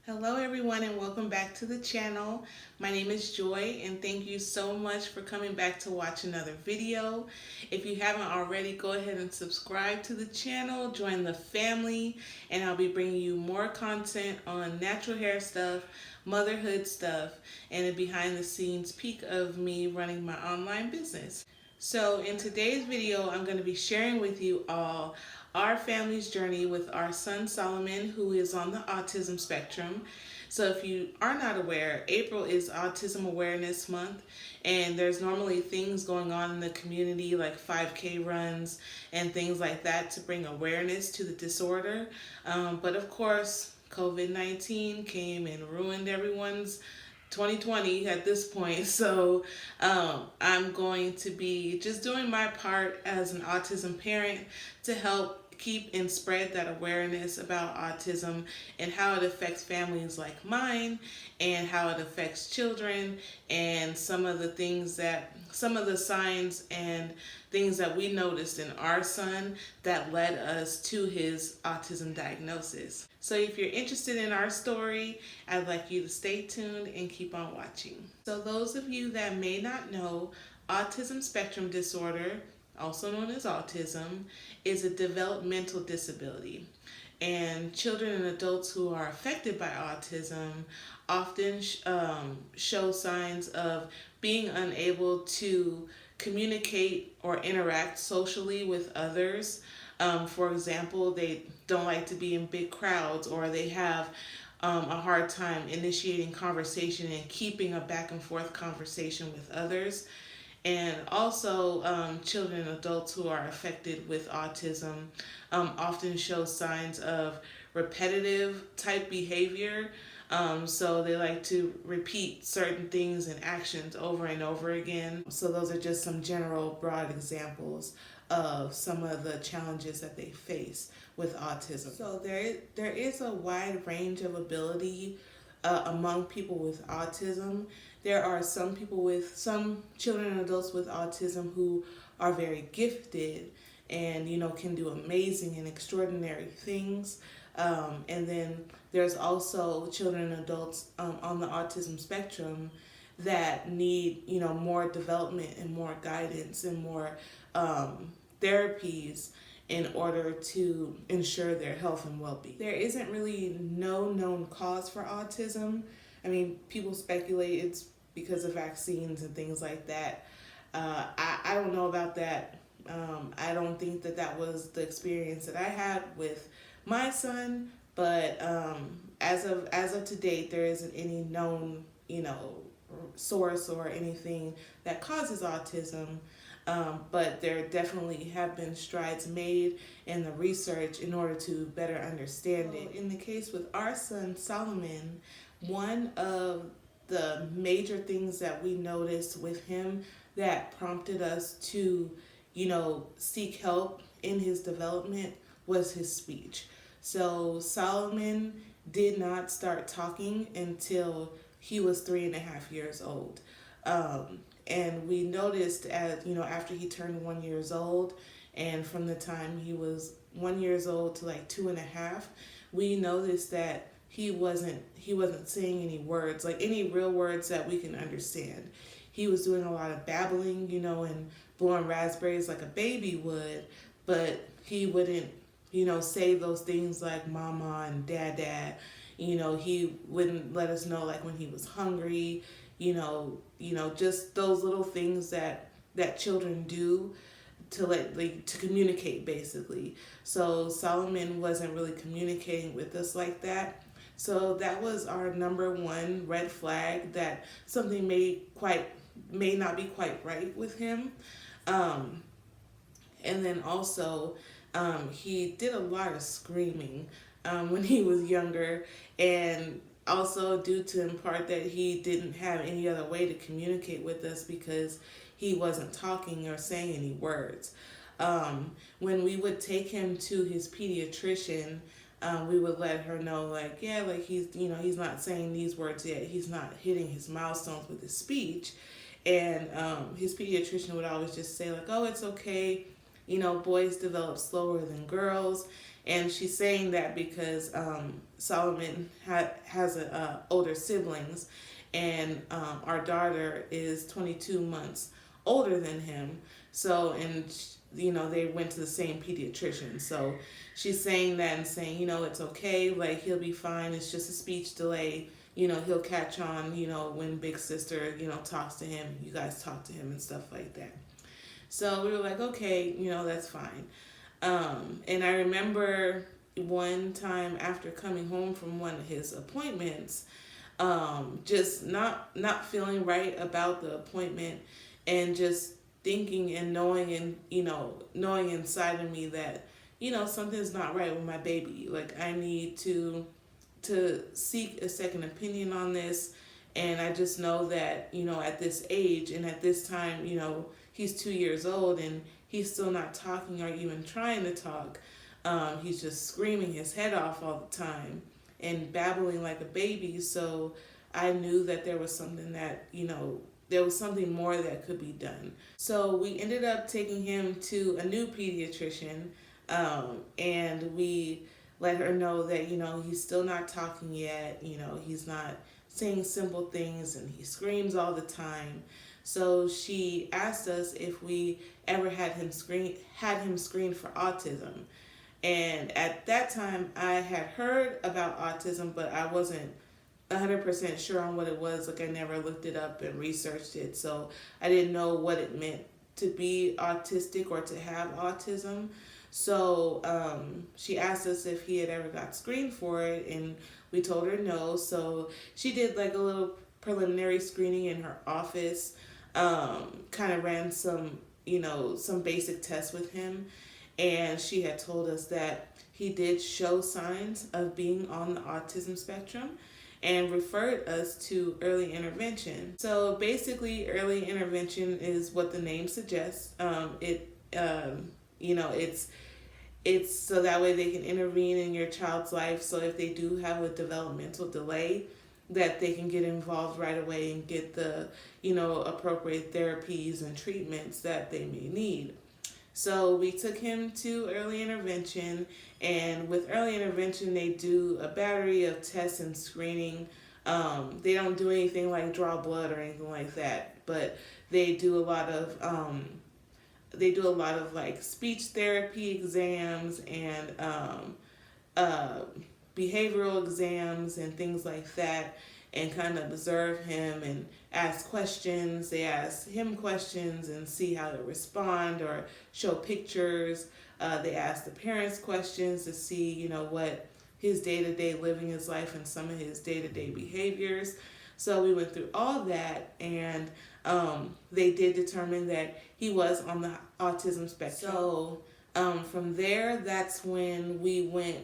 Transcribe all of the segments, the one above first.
Hello everyone and welcome back to the channel. My name is Joy and thank you so much for coming back to watch another video. If you haven't already, go ahead and subscribe to the channel, join the family, and I'll be bringing you more content on natural hair stuff, motherhood stuff, and a behind the scenes peek of me running my online business. So in today's video, I'm going to be sharing with you all our family's journey with our son Solomon, who is on the autism spectrum. So if you are not aware, April is Autism Awareness Month, and there's normally things going on in the community like 5K runs and things like that to bring awareness to the disorder. But of course, COVID-19 came and ruined everyone's 2020 at this point. So I'm going to be just doing my part as an autism parent to help keep and spread that awareness about autism and how it affects families like mine and how it affects children and some of the signs and things that we noticed in our son that led us to his autism diagnosis. So if you're interested in our story, I'd like you to stay tuned and keep on watching. So those of you that may not know, autism spectrum disorder, also known as autism, is a developmental disability. And children and adults who are affected by autism often show signs of being unable to communicate or interact socially with others. For example, they don't like to be in big crowds, or they have a hard time initiating conversation and keeping a back and forth conversation with others. And also, children and adults who are affected with autism often show signs of repetitive type behavior. So they like to repeat certain things and actions over and over again. So those are just some general broad examples of some of the challenges that they face with autism. So there is a wide range of ability among people with autism. There are some children and adults with autism who are very gifted and can do amazing and extraordinary things. And then there's also children and adults on the autism spectrum that need more development and more guidance and more therapies in order to ensure their health and well-being. There isn't really no known cause for autism. I mean, people speculate it's because of vaccines and things like that. I don't know about that. I don't think that was the experience that I had with my son, but as of to date, there isn't any known source or anything that causes autism. But there definitely have been strides made in the research in order to better understand it. In the case with our son Solomon, one of the major things that we noticed with him that prompted us to, seek help in his development was his speech. So Solomon did not start talking until he was 3.5 years old. And we noticed after he turned 1 year old, and from the time he was 1 year old to like 2.5, we noticed that he wasn't saying any words, like any real words that we can understand. He was doing a lot of babbling, and blowing raspberries like a baby would, but he wouldn't, say those things like mama and dad. He wouldn't let us know like when he was hungry, just those little things that children do to communicate basically. So Solomon wasn't really communicating with us like that. So that was our number one red flag that something may not be quite right with him. And then also, he did a lot of screaming when he was younger, and also due to in part that he didn't have any other way to communicate with us because he wasn't talking or saying any words. When we would take him to his pediatrician, we would let her know he's not saying these words yet. He's not hitting his milestones with his speech. And his pediatrician would always just say oh, it's okay. Boys develop slower than girls. And she's saying that because Solomon has older siblings, and our daughter is 22 months older than him. So, and they went to the same pediatrician. So she's saying that and saying, it's okay, like he'll be fine. It's just a speech delay. He'll catch on, when big sister, talks to him, you guys talk to him and stuff like that. So we were like, okay, that's fine. And I remember one time after coming home from one of his appointments, just not feeling right about the appointment, and just thinking and knowing, and knowing inside of me that something's not right with my baby. Like, I need to seek a second opinion on this. And I just know that at this age and at this time, he's 2 years old and he's still not talking or even trying to talk. He's just screaming his head off all the time and babbling like a baby. So I knew that there was something that, there was something more that could be done. So we ended up taking him to a new pediatrician, and we let her know that, he's still not talking yet, he's not saying simple things, and he screams all the time. So she asked us if we ever had him screened for autism. And at that time, I had heard about autism, but I wasn't 100% sure on what it was. Like, I never looked it up and researched it, so I didn't know what it meant to be autistic or to have autism. So she asked us if he had ever got screened for it, and we told her no. So she did like a little preliminary screening in her office, kind of ran some basic tests with him, and she had told us that he did show signs of being on the autism spectrum, and referred us to early intervention. So basically, early intervention is what the name suggests. It's so that way they can intervene in your child's life. So if they do have a developmental delay, that they can get involved right away and get the appropriate therapies and treatments that they may need. So we took him to early intervention, and with early intervention, they do a battery of tests and screening. They don't do anything like draw blood or anything like that, but they do a lot of like speech therapy exams and behavioral exams and things like that, and kind of observe him and ask questions. They ask him questions and see how they respond, or show pictures. They ask the parents questions to see, what his day-to-day living is like and some of his day-to-day behaviors. So we went through all that, and they did determine that he was on the autism spectrum. So from there, that's when we went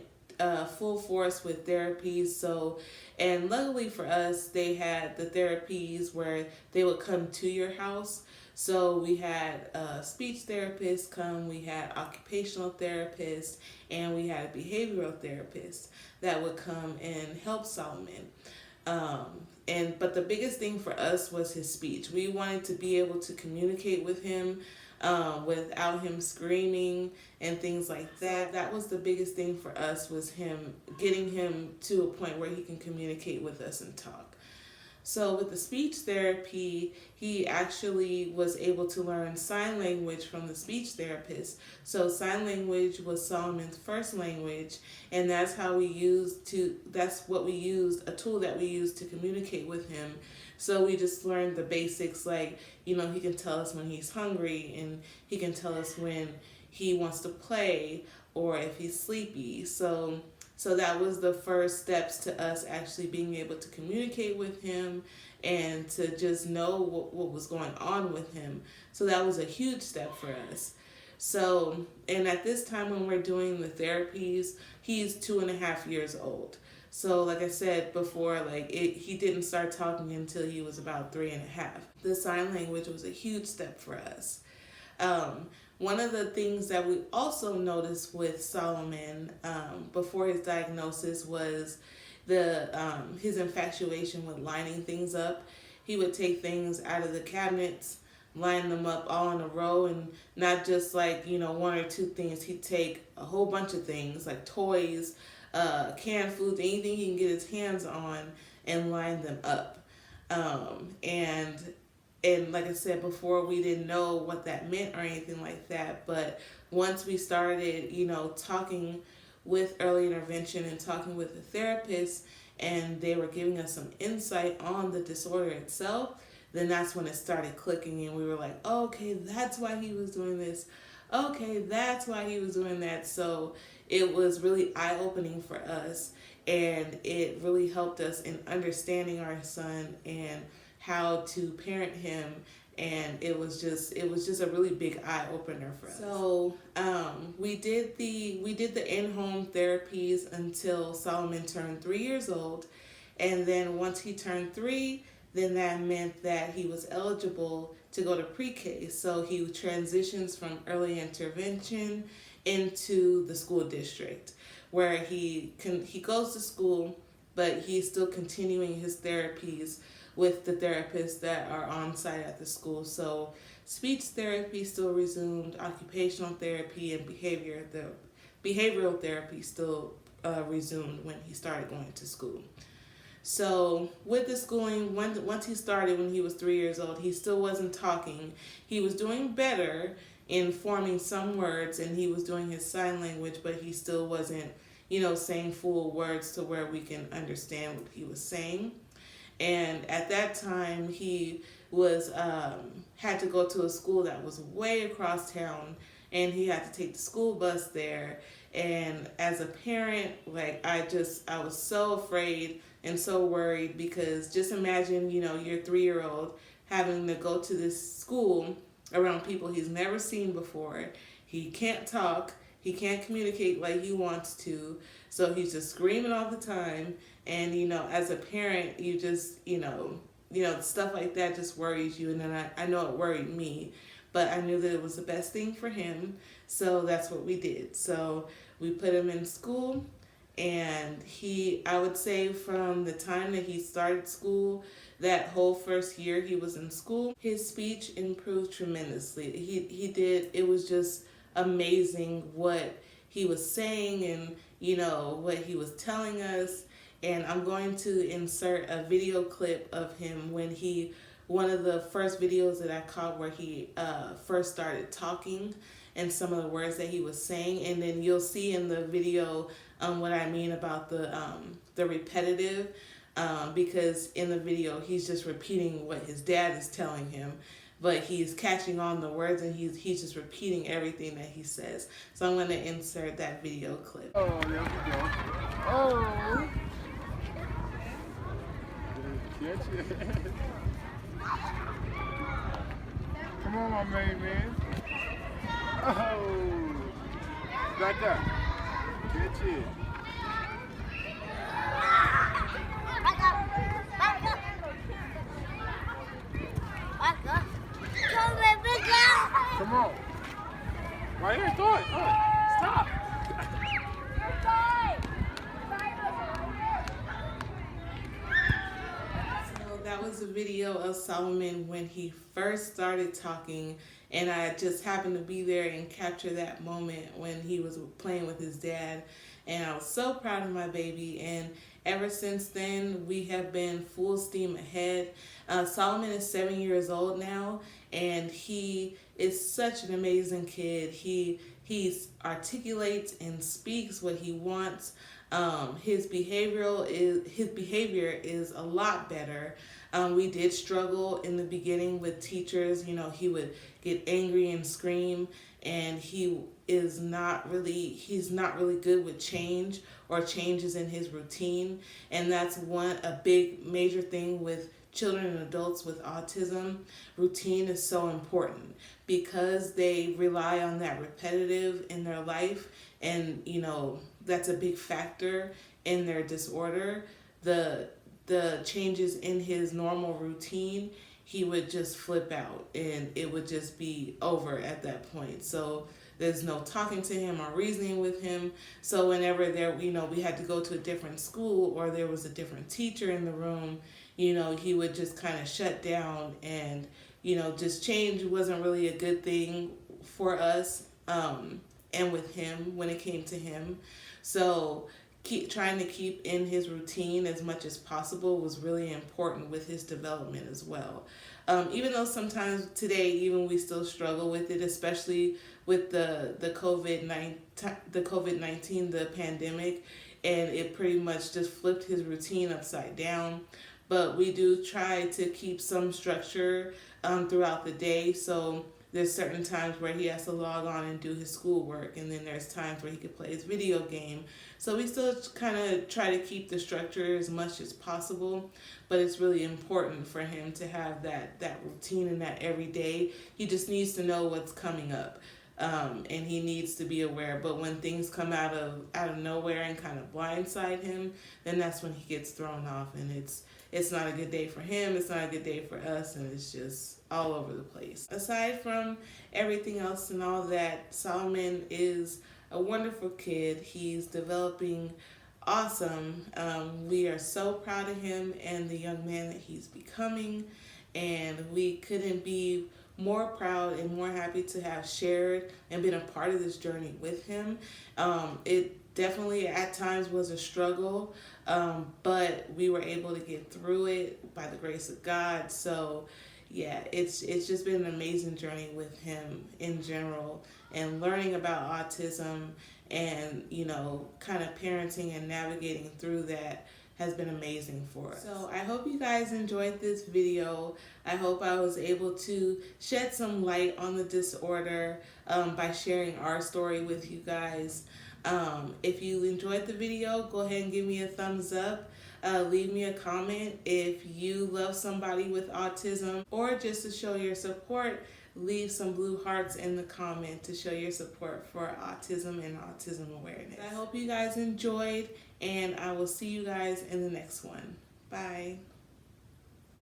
full force with therapies. So, and luckily for us, they had the therapies where they would come to your house. So we had a speech therapist come, we had occupational therapists, and we had a behavioral therapist that would come and help Solomon. But the biggest thing for us was his speech. We wanted to be able to communicate with him without him screaming and things like that. That was the biggest thing for us, was getting him to a point where he can communicate with us and talk. So with the speech therapy, he actually was able to learn sign language from the speech therapist. So sign language was Solomon's first language, and that's what we used, a tool that we used to communicate with him. So we just learned the basics, like, he can tell us when he's hungry, and he can tell us when he wants to play or if he's sleepy. So that was the first steps to us actually being able to communicate with him and to just know what was going on with him. So that was a huge step for us. So, and at this time when we're doing the therapies, he's 2.5 years old. So like I said before, he didn't start talking until he was about 3.5. The sign language was a huge step for us. One of the things that we also noticed with Solomon before his diagnosis was his infatuation with lining things up. He would take things out of the cabinets line them up all in a row, and not just like, one or two things. He'd take a whole bunch of things like toys, canned foods, anything he can get his hands on, and line them up. And like I said before, we didn't know what that meant or anything like that. But once we started, talking with early intervention and talking with the therapist, and they were giving us some insight on the disorder itself, then that's when it started clicking, and we were like, oh, okay, that's why he was doing this. Okay, that's why he was doing that. So it was really eye-opening for us, and it really helped us in understanding our son and how to parent him. And it was just a really big eye opener for us. So we did the in-home therapies until Solomon turned 3 years old, and then once he turned 3, then that meant that he was eligible to go to pre-K. So he transitions from early intervention into the school district, where he goes to school, but he's still continuing his therapies with the therapists that are on site at the school. So speech therapy still resumed, occupational therapy and behavioral therapy still resumed when he started going to school. So with the schooling, once he started when he was 3 years old, he still wasn't talking. He was doing better in forming some words, and he was doing his sign language, but he still wasn't, saying full words to where we can understand what he was saying. And at that time, he was had to go to a school that was way across town, and he had to take the school bus there. And as a parent, like I was so afraid and so worried, because just imagine, your 3-year-old having to go to this school around people he's never seen before. He can't talk. He can't communicate like he wants to. So he's just screaming all the time. And, as a parent, you just, stuff like that just worries you. And then I know it worried me, but I knew that it was the best thing for him. So that's what we did. So we put him in school, and I would say from the time that he started school, that whole first year he was in school, his speech improved tremendously. He did. It was just amazing what he was saying and, what he was telling us. And I'm going to insert a video clip of him one of the first videos that I caught where he first started talking, and some of the words that he was saying. And then you'll see in the video what I mean about the repetitive, because in the video he's just repeating what his dad is telling him, but he's catching on the words, and he's just repeating everything that he says. So I'm going to insert that video clip. Oh, there we go. Oh. Come on, my main man. Oh. Back up. Catch it. Back up. Back up. Back up. Come on. Right here, throw it. Stop. So that was a video of Solomon when he first started talking, and I just happened to be there and capture that moment when he was playing with his dad. And I was so proud of my baby, and ever since then we have been full steam ahead. Solomon is 7 years old now, and he is such an amazing kid. He articulates and speaks what he wants. His behavior is a lot better. We did struggle in the beginning with teachers. He would get angry and scream, and he's not really good with change or changes in his routine. And that's a big major thing with children and adults with autism. Routine is so important because they rely on that repetitive in their life, and that's a big factor in their disorder. The changes in his normal routine, he would just flip out, and it would just be over at that point. So there's no talking to him or reasoning with him. So whenever we had to go to a different school, or there was a different teacher in the room, he would just kind of shut down and just change wasn't really a good thing for us, and with him when it came to him. So trying to keep in his routine as much as possible was really important with his development as well. Even though sometimes today, even we still struggle with it, especially with the COVID-19, the pandemic, and it pretty much just flipped his routine upside down. But we do try to keep some structure throughout the day. So there's certain times where he has to log on and do his schoolwork, and then there's times where he could play his video game. So we still kind of try to keep the structure as much as possible, but it's really important for him to have that routine and that every day. He just needs to know what's coming up. And he needs to be aware. But when things come out of nowhere and kind of blindside him, then that's when he gets thrown off, and it's not a good day for him. It's not a good day for us, and it's just all over the place. Aside from everything else and all that, Solomon is a wonderful kid. He's developing awesome. We are so proud of him and the young man that he's becoming, and we couldn't be more proud and more happy to have shared and been a part of this journey with him. It definitely at times was a struggle, but we were able to get through it by the grace of God. So yeah, it's just been an amazing journey with him in general, and learning about autism and kind of parenting and navigating through that has been amazing for us. So I hope you guys enjoyed this video. I hope I was able to shed some light on the disorder by sharing our story with you guys. If you enjoyed the video, go ahead and give me a thumbs up. Leave me a comment if you love somebody with autism, or just to show your support, leave some blue hearts in the comment to show your support for autism and autism awareness. I hope you guys enjoyed, and I will see you guys in the next one. Bye.